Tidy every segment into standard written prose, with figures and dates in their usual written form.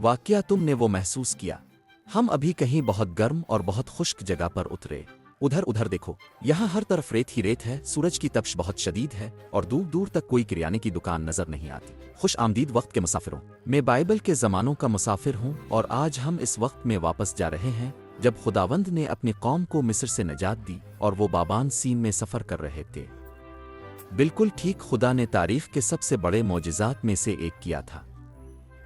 वाकया तुमने वो महसूस किया। हम अभी कहीं बहुत गर्म और बहुत खुश्क जगह पर उतरे। उधर उधर देखो, यहाँ हर तरफ रेत ही रेत है। सूरज की तपिश बहुत शदीद है और दूर दूर तक कोई किराने की दुकान नजर नहीं आती। खुश आमदीद वक्त के मुसाफिरों, मैं बाइबल के ज़मानों का मुसाफिर हूँ और आज हम इस वक्त में वापस जा रहे हैं जब खुदावंद ने अपनी कौम को मिस्र से निजात दी और वो बाबान सीन में सफ़र कर रहे थे। बिल्कुल ठीक, खुदा ने तारीख के सबसे बड़े मोजिज़ात में से एक किया था।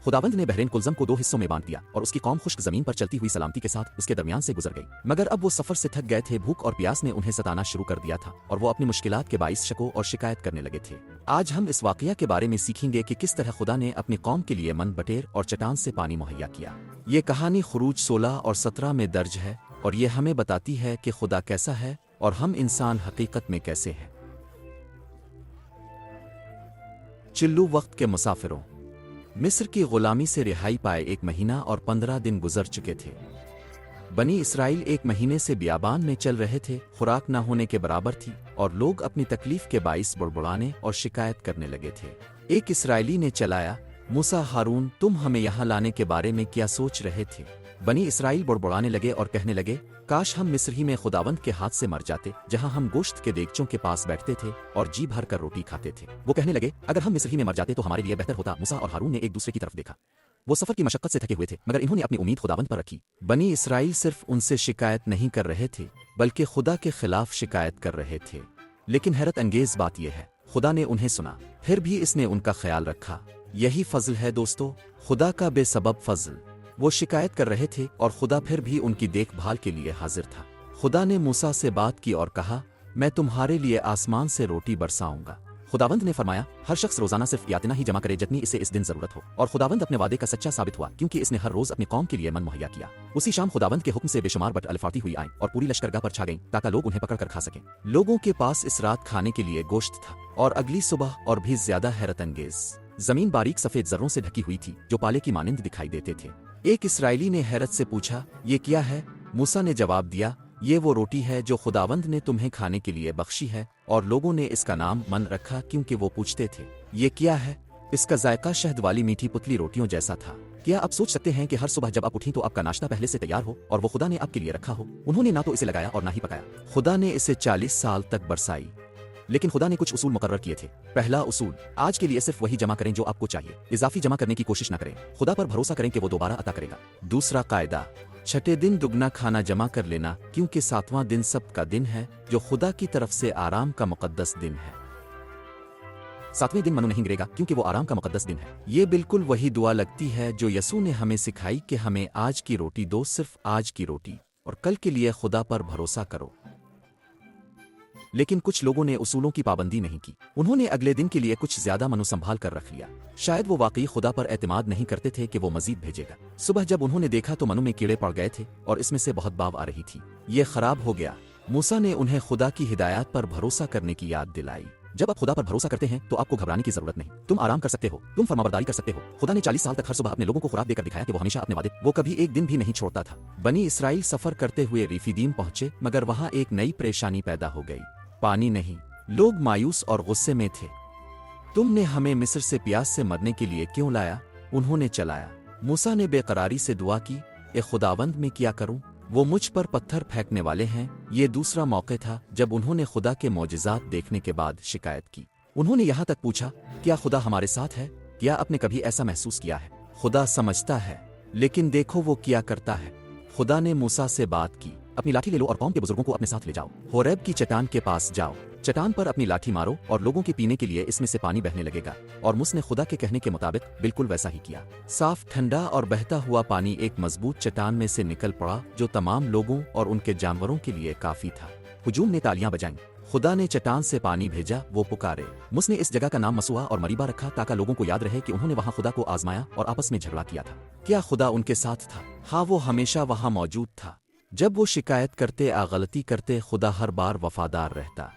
खुदावंद ने बहरीन कुलज़म को 2 हिस्सों में बांट दिया और उसकी कौम खुश्क ज़मीन पर चलती हुई सलामती के साथ उसके दरमियान से गुजर गई। मगर अब वो सफ़र से थक गए थे। भूख और प्यास ने उन्हें सताना शुरू कर दिया था और वो अपनी मुश्किलात के बाइस शको और शिकायत करने लगे थे। आज हम इस वाक़या के बारे में सीखेंगे कि किस तरह खुदा ने अपनी कौम के लिए मन बटेर और चट्टान से पानी मुहैया किया। ये कहानी खुरूज 16 और 17 में दर्ज है और ये हमें बताती है कि खुदा कैसा है और हम इंसान हकीकत में कैसे हैं। चिल्लू वक्त के मुसाफिरों, मिस्र की गुलामी से रिहाई पाए 1 महीना और 15 दिन गुजर चुके थे। बनी इसराइल 1 महीने से बियाबान में चल रहे थे। खुराक न होने के बराबर थी और लोग अपनी तकलीफ के बाइस बुड़बुड़ाने और शिकायत करने लगे थे। एक इसराइली ने चलाया, मूसा, हारून, तुम हमें यहाँ लाने के बारे में क्या सोच रहे थे? बनी इसराइल बुड़बुड़ाने लगे और कहने लगे, काश हम मिस्र ही में खुदावंद के हाथ से मर जाते, जहां हम गोश्त के देगचों के पास बैठते थे और जी भर कर रोटी खाते थे। वो कहने लगे, अगर हम मिस्र ही में मर जाते तो हमारे लिए बेहतर होता। मूसा और हारून ने एक दूसरे की तरफ देखा। वो सफर की मशक्कत से थके हुए थे, मगर इन्होंने अपनी उम्मीद खुदावंद पर रखी। बनी इसराइल सिर्फ उनसे शिकायत नहीं कर रहे थे, बल्कि खुदा के खिलाफ शिकायत कर रहे थे। लेकिन हैरत अंगेज बात यह है, खुदा ने उन्हें सुना, फिर भी इसने उनका ख्याल रखा। यही फजल है दोस्तों, खुदा का बेसबब फजल। वो शिकायत कर रहे थे और खुदा फिर भी उनकी देखभाल के लिए हाजिर था। खुदा ने मूसा से बात की और कहा, मैं तुम्हारे लिए आसमान से रोटी बरसाऊंगा। खुदावंद ने फरमाया, हर शख्स रोजाना सिर्फ यातना ही जमा करे जितनी इसे इस दिन जरूरत हो। और खुदावंद अपने वादे का सच्चा साबित हुआ, क्योंकि इसने हर रोज अपनी कौम के लिए मन मुहैया किया। उसी शाम खुदावंद के हुक्म से बेशुमार बट अलिफाती हुई आईं और पूरी लश्करगाह पर छा गईं, ताकि लोग उन्हें पकड़ कर खा सकें। लोगों के पास इस रात खाने के लिए गोश्त था और अगली सुबह और भी ज्यादा हैरत अंगेज। जमीन बारीक सफेद जर्रों से ढकी हुई थी जो पाले की मानिंद दिखाई देते थे। एक इसराइली ने हैरत से पूछा, ये क्या है? मूसा ने जवाब दिया, ये वो रोटी है जो खुदावंद ने तुम्हें खाने के लिए बख्शी है। और लोगों ने इसका नाम मन रखा क्योंकि वो पूछते थे, ये क्या है? इसका जायका शहद वाली मीठी पुतली रोटियों जैसा था। क्या आप सोच सकते हैं कि हर सुबह जब आप उठी तो आपका नाश्ता पहले से तैयार हो और वो खुदा ने आपके लिए रखा हो? उन्होंने ना तो इसे लगाया और ना ही पकाया। खुदा ने इसे 40 साल तक बरसाई। लेकिन खुदा ने कुछ उसूल मुकर्रर किए थे। पहला उसूल, आज के लिए सिर्फ वही जमा करें जो आपको चाहिए, इजाफी जमा करने की कोशिश न करें। खुदा पर भरोसा करें कि वो दोबारा अता करेगा। दूसरा कायदा, छठे दिन दुगना खाना जमा कर लेना, क्योंकि 7वां दिन सब्त का दिन है जो खुदा की तरफ से आराम का मुकद्दस दिन है। 7वें दिन मनु नहीं गिरेगा क्योंकि वो आराम का मुकद्दस दिन है। ये बिल्कुल वही दुआ लगती है जो यसू ने हमें सिखाई कि हमें आज की रोटी दो, सिर्फ आज की रोटी, और कल के लिए खुदा पर भरोसा करो। लेकिन कुछ लोगों ने उसूलों की पाबंदी नहीं की। उन्होंने अगले दिन के लिए कुछ ज्यादा मनु संभाल कर रख लिया। शायद वो वाकई खुदा पर एतमाद नहीं करते थे कि वो मजीद भेजेगा। सुबह जब उन्होंने देखा तो मनु में कीड़े पड़ गए थे और इसमें से बहुत बाव आ रही थी। ये खराब हो गया। मूसा ने उन्हें खुदा की हिदायत पर भरोसा करने की याद दिलाई। जब आप खुदा पर भरोसा करते हैं तो आपको घबराने की जरूरत नहीं। तुम आराम कर सकते हो, तुम फरमाबरदारी कर सकते हो। खुदा ने 40 साल तक हर सुबह अपने लोगों को खुराक देकर दिखाया कि वो हमेशा अपने वादे, वो कभी एक दिन भी नहीं छोड़ता था। बनी इसराइल सफर करते हुए रिफीदीम पहुंचे, मगर वहां एक नई परेशानी पैदा हो गई। पानी नहीं। लोग मायूस और गुस्से में थे। तुमने हमें मिस्र से प्यास से मरने के लिए क्यों लाया? उन्होंने चलाया। मूसा ने बेकरारी से दुआ की, ए खुदावंद मैं क्या करूं? वो मुझ पर पत्थर फेंकने वाले हैं। ये दूसरा मौका था जब उन्होंने खुदा के मौजिज़ात देखने के बाद शिकायत की। उन्होंने यहाँ तक पूछा, क्या खुदा हमारे साथ है? क्या आपने कभी ऐसा महसूस किया है? खुदा समझता है, लेकिन देखो वो क्या करता है। खुदा ने मूसा से बात की, अपनी लाठी ले लो और कौम के बुजुर्गों को अपने साथ ले जाओ। होरेब की चट्टान के पास जाओ, चट्टान पर अपनी लाठी मारो और लोगों के पीने के लिए इसमें से पानी बहने लगेगा। और मूसा ने खुदा के कहने के मुताबिक बिल्कुल वैसा ही किया। साफ, ठंडा और बहता हुआ पानी एक मजबूत चट्टान में से निकल पड़ा जो तमाम लोगों और उनके जानवरों के लिए काफी था। हुजूम ने तालियां बजाईं। खुदा ने चट्टान से पानी भेजा, वो पुकारे। मूसा ने इस जगह का नाम मसुआ और मरीबा रखा ताकि लोगों को याद रहे कि उन्होंने वहां खुदा को आजमाया और आपस में झगड़ा किया था। क्या खुदा उनके साथ था? हाँ, वो हमेशा वहां मौजूद था। जब वो शिकायत करते या गलती करते, खुदा हर बार वफादार रहता।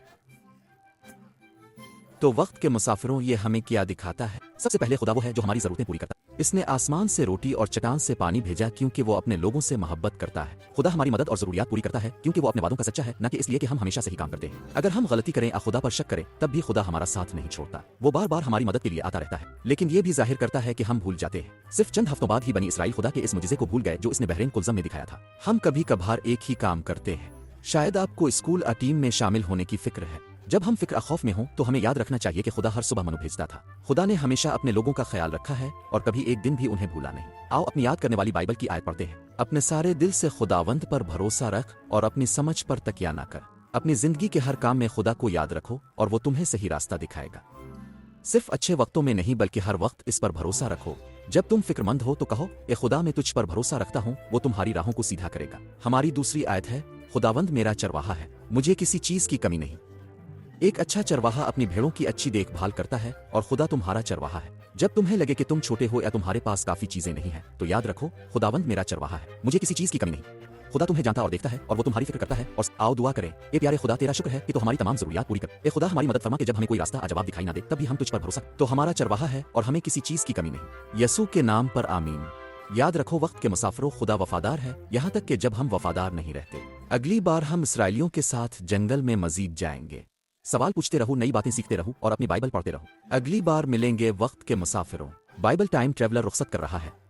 तो वक्त के मुसाफिरों, ये हमें क्या दिखाता है? सबसे पहले खुदा वो है जो हमारी जरूरतें पूरी करता है। اس نے آسمان سے روٹی اور چٹان سے پانی بھیجا کیونکہ وہ اپنے لوگوں سے محبت کرتا ہے۔ خدا ہماری مدد اور ضروریات پوری کرتا ہے کیونکہ وہ اپنے وعدوں کا سچا ہے، نہ کہ اس لیے کہ ہم ہمیشہ صحیح کام کرتے ہیں۔ اگر ہم غلطی کریں اور خدا پر شک کریں تب بھی خدا ہمارا ساتھ نہیں چھوڑتا۔ وہ بار بار ہماری مدد کے لیے آتا رہتا ہے، لیکن یہ بھی ظاہر کرتا ہے کہ ہم بھول جاتے ہیں۔ صرف چند ہفتوں بعد ہی بنی اسرائیل خدا کے اس معجزے کو بھول گئے جو اس نے بحرین کلزم میں دکھایا تھا۔ ہم کبھی کبھار ایک ہی کام کرتے ہیں۔ شاید آپ کو اسکول اور ٹیم میں شامل ہونے کی فکر ہے۔ جب ہم فکر خوف میں ہوں تو ہمیں یاد رکھنا چاہیے کہ خدا ہر صبح منو بھیجتا تھا۔ خدا نے ہمیشہ اپنے لوگوں کا خیال رکھا ہے اور کبھی ایک دن بھی انہیں بھولا نہیں۔ آؤ اپنی یاد کرنے والی بائبل کی آیت پڑھتے ہیں۔ اپنے سارے دل سے خداوند پر بھروسہ رکھ اور اپنی سمجھ پر تکیہ نہ کر۔ اپنی زندگی کے ہر کام میں خدا کو یاد رکھو اور وہ تمہیں صحیح راستہ دکھائے گا۔ صرف اچھے وقتوں میں نہیں بلکہ ہر وقت اس پر بھروسہ رکھو۔ جب تم فکر مند ہو تو کہو، اے خدا میں تجھ پر بھروسہ رکھتا ہوں، وہ تمہاری راہوں کو سیدھا کرے گا۔ ہماری دوسری آیت ہے، خداوند میرا چرواہا ہے، مجھے کسی چیز کی کمی نہیں۔ ایک اچھا چرواہا اپنی بھیڑوں کی اچھی دیکھ بھال کرتا ہے اور خدا تمہارا چرواہا ہے۔ جب تمہیں لگے کہ تم چھوٹے ہو یا تمہارے پاس کافی چیزیں نہیں ہیں تو یاد رکھو، خداوند میرا چرواہا ہے، مجھے کسی چیز کی کمی نہیں۔ خدا تمہیں جانتا اور دیکھتا ہے اور وہ تمہاری فکر کرتا ہے۔ اور آؤ دعا کریں، اے پیارے خدا تیرا شکر ہے کہ تو ہماری تمام ضروریات پوری کر۔ اے خدا ہماری مدد فرما کہ جب ہمیں کوئی راستہ جواب دکھائی نہ دے تب بھی ہم تجھ پر بھروسہ تو ہمارا چرواہا ہے اور ہمیں کسی چیز کی کمی نہیں۔ یسوع کے نام پر آمین۔ یاد رکھو وقت کے مسافروں، خدا وفادار ہے یہاں تک کہ جب ہم وفادار نہیں رہتے۔ اگلی بار ہم اسرائیلیوں کے ساتھ جنگل میں مزید جائیں گے۔ سوال پوچھتے رہو، نئی باتیں سیکھتے رہو اور اپنی بائبل پڑھتے رہو۔ اگلی بار ملیں گے وقت کے مسافروں۔ بائبل ٹائم ٹریولر رخصت کر رہا ہے۔